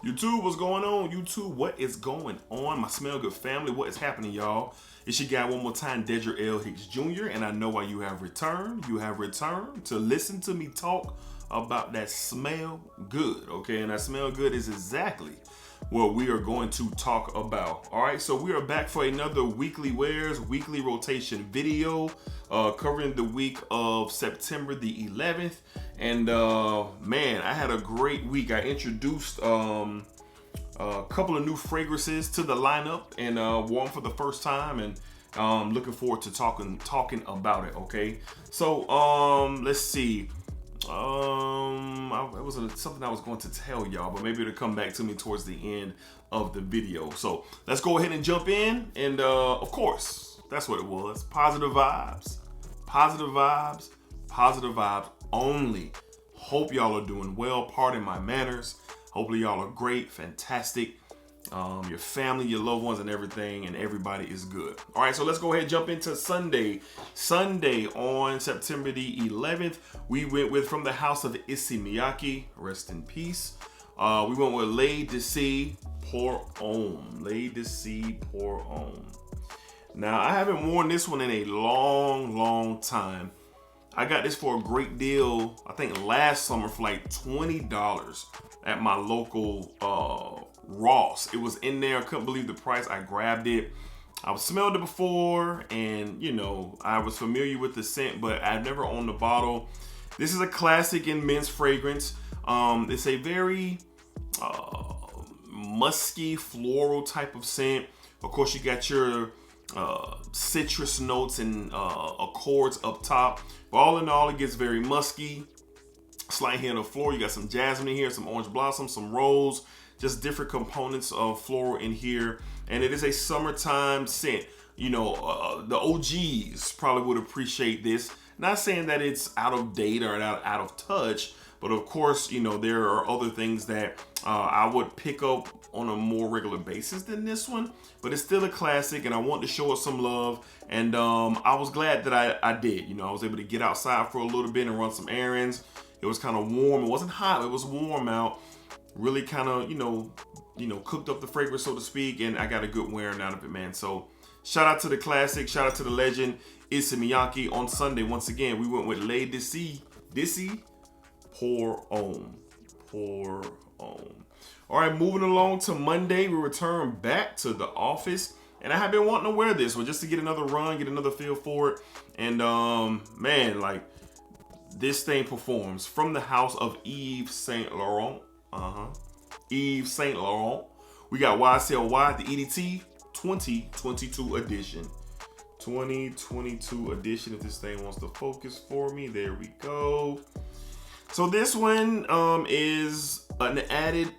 YouTube, what's going on? YouTube, what is going on? My Smell Good family, what is happening, y'all? It's your guy one more time, Dedra L. Hicks Jr., and I know why you have returned. You have returned to listen to me talk about that smell good, okay? And that smell good is exactly what we are going to talk about. All right, so we are back for another weekly wears, weekly rotation video, covering the week of September the 11th. And man, I had a great week. I introduced a couple of new fragrances to the lineup and wore them for the first time, and looking forward to talking about it. Okay, so let's see. It was something I was going to tell y'all, but maybe it'll come back to me towards the end of the video. So let's go ahead and jump in. And of course, that's what it was. Positive vibes, positive vibes, positive vibes only. Hope y'all are doing well. Pardon my manners. Hopefully y'all are great, fantastic. Your family, your loved ones, and everything, and everybody is good. All right, so let's go ahead and jump into Sunday. Sunday on September the 11th, we went with from the house of Issey Miyake, rest in peace. We went with L'Œil d'Issey Pour Homme. L'Œil d'Issey Pour Homme. Now, I haven't worn this one in a long time. I got this for a great deal, I think last summer, for like $20 at my local Ross. It was in there. I couldn't believe the price. I grabbed it. I've smelled it before, and you know, I was familiar with the scent, but I've never owned the bottle. This is a classic in men's fragrance. It's a very musky, floral type of scent. Of course, you got your citrus notes and accords up top. But all in all, it gets very musky. Slight hint of floral. You got some jasmine in here, some orange blossom, some rose. Just different components of floral in here. And it is a summertime scent. You know, the OGs probably would appreciate this. Not saying that it's out of date or out of touch, but of course, you know, there are other things that I would pick up on a more regular basis than this one. But it's still a classic, and I want to show it some love. And I was glad that I did. You know, I was able to get outside for a little bit and run some errands. It was kind of warm. It wasn't hot. It was warm out. Really kind of, you know, cooked up the fragrance, so to speak, and I got a good wearing out of it, man. So shout out to the classic, shout out to the legend, Issey Miyake. On Sunday, once again, we went with L'Œil d'Issey Pour Homme. Pour Homme. All right, moving along to Monday, we return back to the office, and I have been wanting to wear this one just to get another run, get another feel for it. And man, like, this thing performs. From the house of Yves Saint Laurent. Yves Saint Laurent. We got YSLY, the EDT 2022 edition. 2022 edition. If this thing wants to focus for me, there we go. So this one is an added,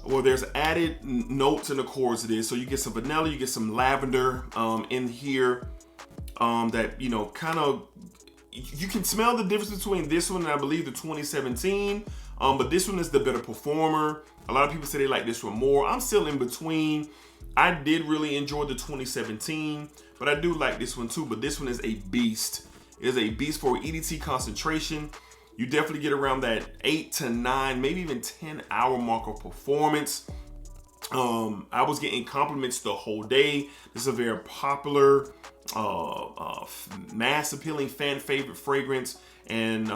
well, there's added notes and accords to this. So you get some vanilla, you get some lavender in here that, you know, kind of, you can smell the difference between this one and I believe the 2017. But this one is the better performer. A lot of people say they like this one more. I'm still in between. I did really enjoy the 2017, but I do like this one too. But this one is a beast. It is a beast for EDT concentration. You definitely get around that 8 to 9, maybe even 10-hour mark of performance. I was getting compliments the whole day. This is a very popular, mass appealing, fan favorite fragrance. And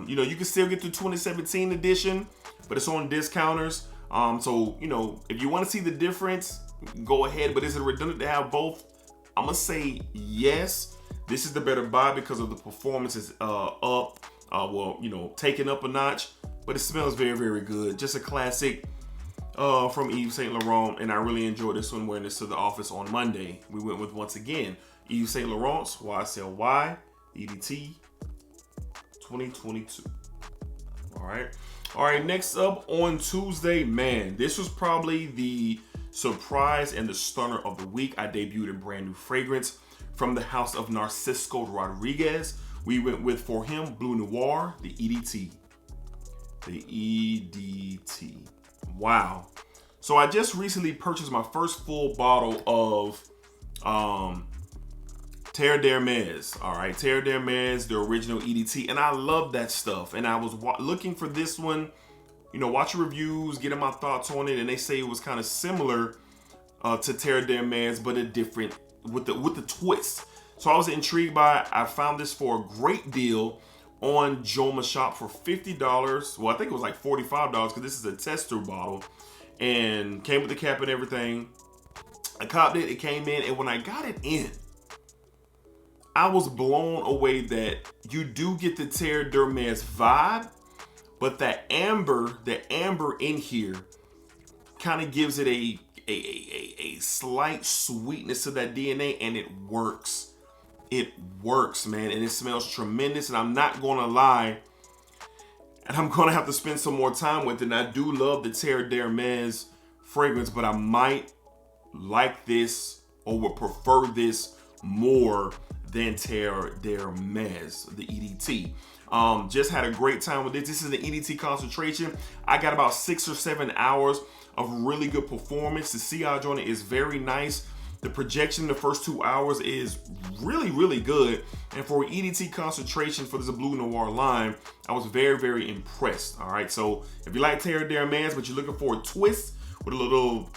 you know, you can still get the 2017 edition, but it's on discounters. So you know, if you want to see the difference, go ahead. But is it redundant to have both? I'm gonna say yes. This is the better buy because of the performance is up. Well, you know, taken up a notch, but it smells very good. Just a classic from Yves Saint Laurent, and I really enjoyed this one wearing this to the office on Monday. We went with, once again, Yves Saint Laurent's YSLY EDT 2022. All right, next up on Tuesday, man, this was probably the surprise and the stunner of the week. I debuted a brand new fragrance from the house of Narcisco Rodriguez. We went with, for him, BLEU Noir, the EDT. The EDT. Wow. So I just recently purchased my first full bottle of Terre d'Hermes. All right, Terre d'Hermes, the original EDT, and I love that stuff. And I was looking for this one watching reviews, getting my thoughts on it, and they say it was kind of similar to Terre d'Hermes, but a different with the twist. So I was intrigued by it. I found this for a great deal on Joma Shop for $50. Well, I think it was like $45 because this is a tester bottle and came with the cap and everything. I copped it. It came in, and when I got it in, I was blown away that you do get the Terre d'Hermes vibe, but that amber in here kind of gives it a slight sweetness to that DNA, and it works. It works, man, and it smells tremendous. And I'm not gonna lie, and I'm gonna have to spend some more time with it. And I do love the Terre d'Hermes fragrance, but I might like this or would prefer this more than Terre d'Hermes, the EDT. Just had a great time with this. This is the EDT concentration. I got about 6 or 7 hours of really good performance. The sillage on it is very nice. The projection in the first 2 hours is really, really good. And for EDT concentration for this BLEU Noir line, I was very, very impressed. All right, so if you like Terre d'Hermes, but you're looking for a twist with a little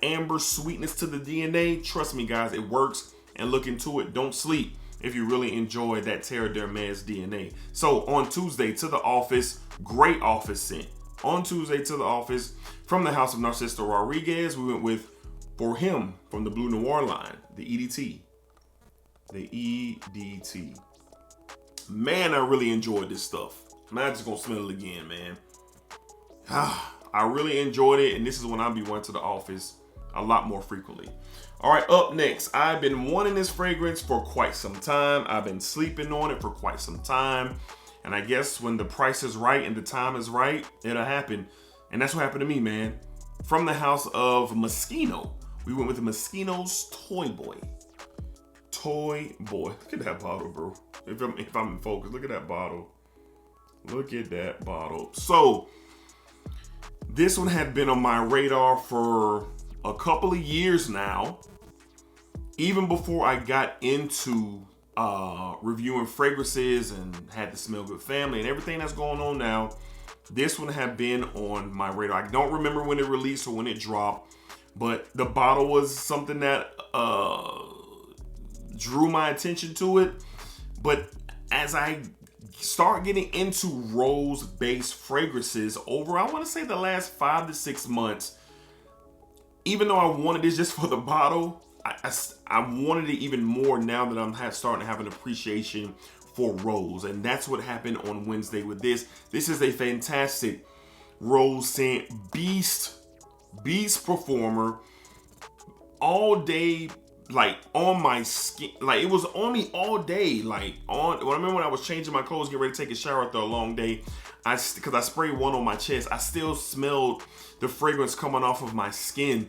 amber sweetness to the DNA, trust me, guys, it works. And look into it. Don't sleep if you really enjoy that Terre d'Hermes DNA. So on Tuesday to the office, great office scent. On Tuesday to the office, from the house of Narciso Rodriguez, we went with For Him from the BLEU Noir line, the EDT. The EDT. Man, I really enjoyed this stuff. Man, I'm just gonna smell it again, man. I really enjoyed it, and this is when I'll be going to the office a lot more frequently. All right, up next, I've been wanting this fragrance for quite some time. I've been sleeping on it for quite some time. And I guess when the price is right and the time is right, it'll happen. And that's what happened to me, man. From the house of MOSCHINO, we went with the MOSCHINO's Toy Boy. Toy Boy. Look at that bottle, bro. If I'm in focus, look at that bottle. Look at that bottle. So, this one had been on my radar for a couple of years now, even before I got into reviewing fragrances and had the Smell Good family and everything that's going on now. This one had been on my radar. I don't remember when it released or when it dropped, but the bottle was something that drew my attention to it. But as I start getting into rose-based fragrances over, I want to say the last 5 to 6 months, even though I wanted this just for the bottle, I wanted it even more now that I'm starting to have an appreciation for rose. And that's what happened on Wednesday with this. This is a fantastic rose scent, beast performer, all day, like on my skin, like it was on me all day. Like I remember when I was changing my clothes, getting ready to take a shower after a long day, because I sprayed one on my chest, I still smelled the fragrance coming off of my skin.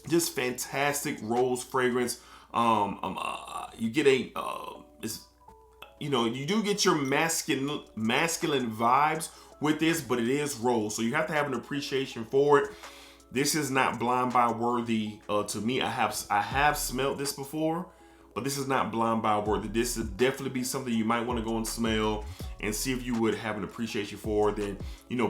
Just fantastic rose fragrance. You get you do get your masculine vibes with this, but it is rose, so you have to have an appreciation for it. This is not blind buy worthy to me. I have smelled this before, but this is not blind buy worthy. This would definitely be something you might want to go and smell and see if you would have an appreciation for. Then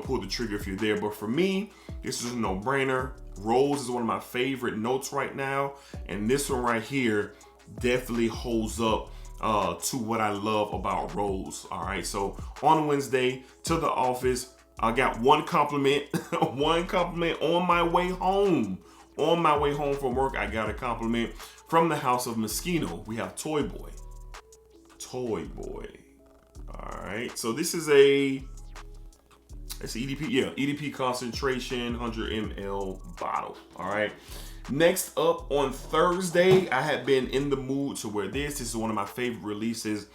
pull the trigger if you're there. But for me, this is a no-brainer. Rose is one of my favorite notes right now, and this one right here definitely holds up to what I love about rose. All right, so on Wednesday to the office, I got one compliment, one compliment on my way home. On my way home from work, I got a compliment from the house of MOSCHINO. We have Toy Boy. Toy Boy. All right, so this is it's EDP, EDP concentration, 100 ml bottle. All right. Next up on Thursday, I had been in the mood to wear this. This is one of my favorite releases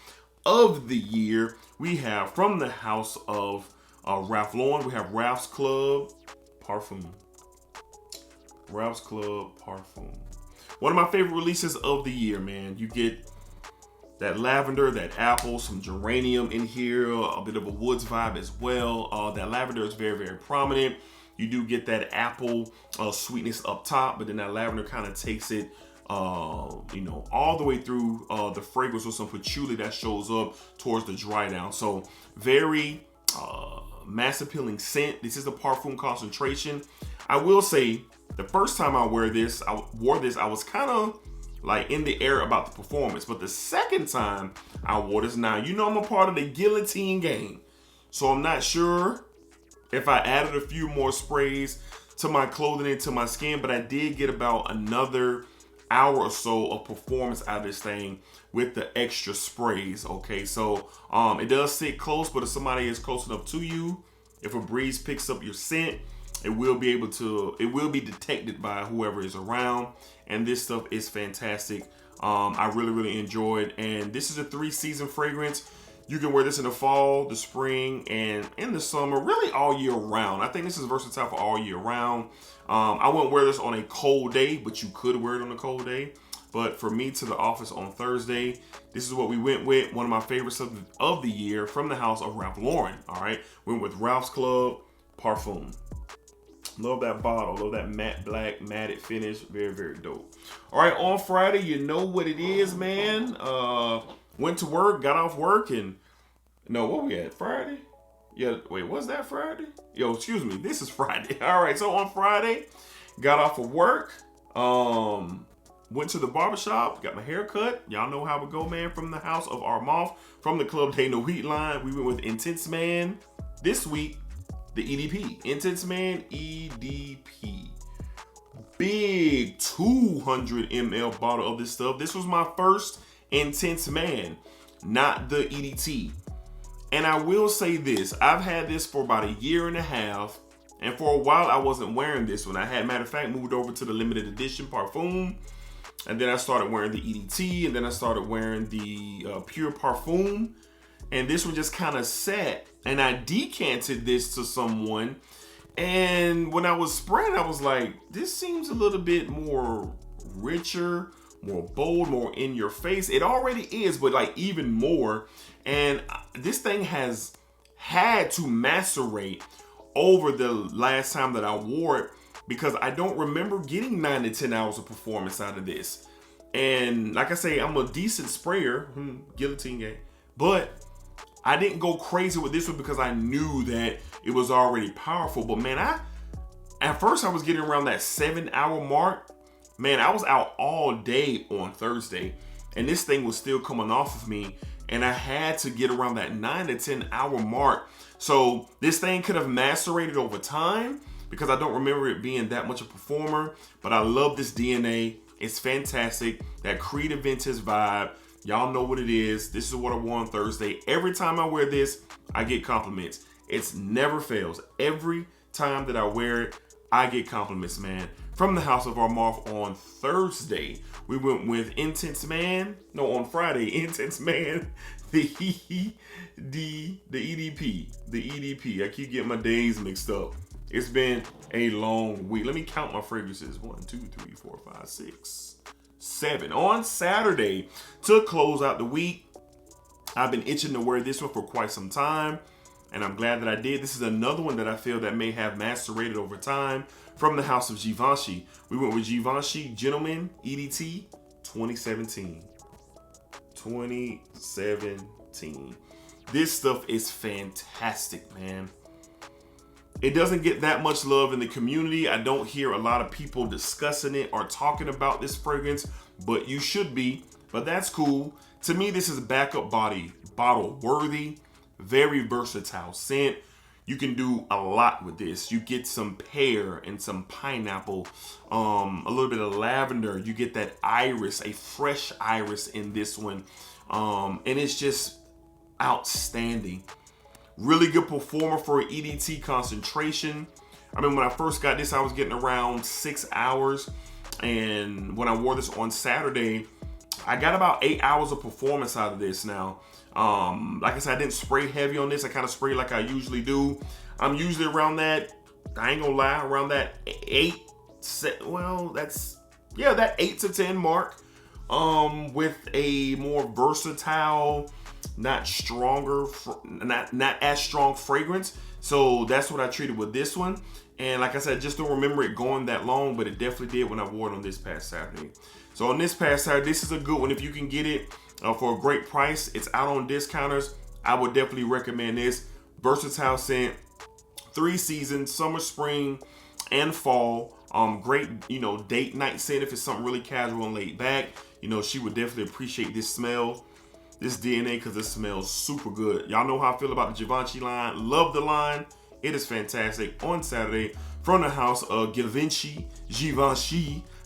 of the year. We have from the house of Ralph Lauren, we have Ralph's Club Parfum. Ralph's Club Parfum. One of my favorite releases of the year, man. You get that lavender, that apple, some geranium in here, a bit of a woods vibe as well. That lavender is very, very prominent. You do get that apple sweetness up top, but then that lavender kind of takes it, all the way through the fragrance with some patchouli that shows up towards the dry down. So very mass appealing scent. This is the Parfum concentration. I will say, the first time I wore this, I was kind of like in the air about the performance. But the second time I wore this, now, you know I'm a part of the guillotine game. So I'm not sure if I added a few more sprays to my clothing and to my skin, but I did get about another hour or so of performance out of this thing with the extra sprays. Okay, so it does sit close, but if somebody is close enough to you, if a breeze picks up your scent, it will be detected by whoever is around. And this stuff is fantastic. I really enjoyed. And this is a 3-season fragrance. You can wear this in the fall, the spring, and in the summer, really all year round. I think this is versatile for all year round. I wouldn't wear this on a cold day, but you could wear it on a cold day. But for me, to the office on Thursday, this is what we went with. One of my favorites of the year from the house of Ralph Lauren. All right, went with Ralph's Club Parfum. Love that bottle. Love that matte black matted finish. Very dope. All right, on Friday, you know what it is, man. Went to work, got off work, and no, what we at? Friday? Yeah, wait, was that Friday? Yo, excuse me, this is Friday. All right, so on Friday, got off of work, went to the barbershop, got my hair cut. Y'all know how it go, man, from the house of Armaf, from the Club Day No Heat line. We went with Intense Man. This week, the EDP. Intense Man EDP. Big 200 ml bottle of this stuff. This was my first Intense Man, not the EDT. And I will say this, I've had this for about 1.5 years, and for a while I wasn't wearing this one. I had, matter of fact, moved over to the limited edition Parfum, and then I started wearing the EDT, and then I started wearing the Pure Parfum, and this one just kind of sat, and I decanted this to someone, and when I was spraying, I was like, this seems a little bit more richer, more bold, more in your face. It already is, but like even more. And this thing has had to macerate over the last time that I wore it, because I don't remember getting 9 to 10 hours of performance out of this. And like I say, I'm a decent sprayer, guillotine game, but I didn't go crazy with this one because I knew that it was already powerful. But man, at first I was getting around that 7-hour mark. Man, I was out all day on Thursday, and this thing was still coming off of me, and I had to get around that 9 to 10 hour mark. So this thing could have macerated over time because I don't remember it being that much a performer, but I love this DNA. It's fantastic. That Creative Vintage vibe. Y'all know what it is. This is what I wore on Thursday. Every time I wear this, I get compliments. It never fails. Every time that I wear it, I get compliments, man. From the house of Armaf on Thursday, we went with Intense Man. No, on Friday, Intense Man, the EDP. I keep getting my days mixed up. It's been a long week. Let me count my fragrances. 1, 2, 3, 4, 5, 6, 7. On Saturday, to close out the week, I've been itching to wear this one for quite some time, and I'm glad that I did. This is another one that I feel that may have macerated over time. From the house of Givenchy, we went with Givenchy Gentleman EDT 2017. This stuff is fantastic, man. It doesn't get that much love in the community. I don't hear a lot of people discussing it or talking about this fragrance, but you should be. But that's cool. To me, this is backup bottle worthy, very versatile scent. You can do a lot with this. You get some pear and some pineapple, a little bit of lavender. You get that iris, a fresh iris in this one. And it's just outstanding. Really good performer for an EDT concentration. I mean, when I first got this, I was getting around 6 hours. And when I wore this on Saturday, I got about 8 hours of performance out of this now. Like I said, I didn't spray heavy on this. I kind of spray like I usually do. I'm usually around that, I ain't gonna lie, around that 8 to 10 mark. With a more versatile, not as strong fragrance. So that's what I treated with this one. And like I said, I just don't remember it going that long, but it definitely did when I wore it on this past Saturday. So on this past Saturday, this is a good one. If you can get it for a great price, it's out on discounters. I would definitely recommend this. Versatile scent, 3 seasons, summer, spring, and fall. Great, you know, date night scent if it's something really casual and laid back. You know, she would definitely appreciate this smell, this DNA, because it smells super good. Y'all know how I feel about the Givenchy line. Love the line. It is fantastic. On Saturday, from the house of Givenchy,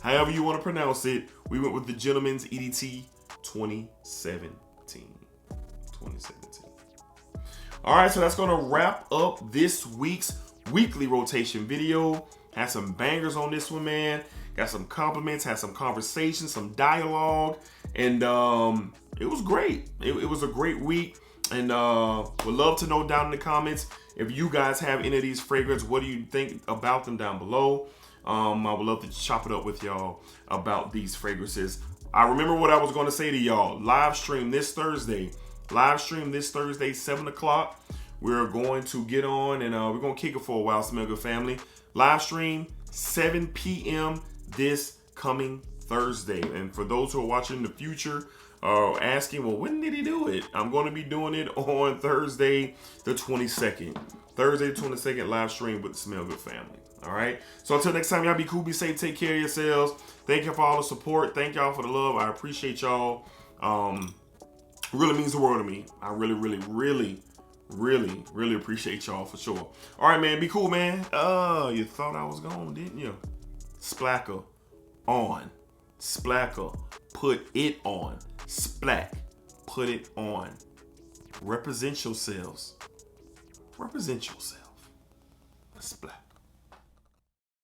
however you want to pronounce it, we went with the Gentleman's EDT 2017. All right, so that's going to wrap up this week's weekly rotation video. Had some bangers on this one, man. Got some compliments, had some conversations, some dialogue, and it was great. It was a great week, and would love to know down in the comments if you guys have any of these fragrances. What do you think about them down below? I would love to chop it up with y'all about these fragrances. I remember what I was going to say to y'all. Live stream this Thursday, 7 o'clock. We're going to get on and we're going to kick it for a while, Smell Good family. Live stream 7 p.m. this coming Thursday. And for those who are watching in the future, asking, well, when did he do it? I'm going to be doing it on Thursday the 22nd. Thursday the 22nd, live stream with the Smell Good family. All right. So until next time, y'all be cool, be safe, take care of yourselves. Thank you for all the support. Thank y'all for the love. I appreciate y'all. Really means the world to me. I really appreciate y'all for sure. All right, man. Be cool, man. You thought I was gone, didn't you? Splacker on. Splacker. Put it on. Splack. Put it on. Represent yourselves. Represent yourself. Splack.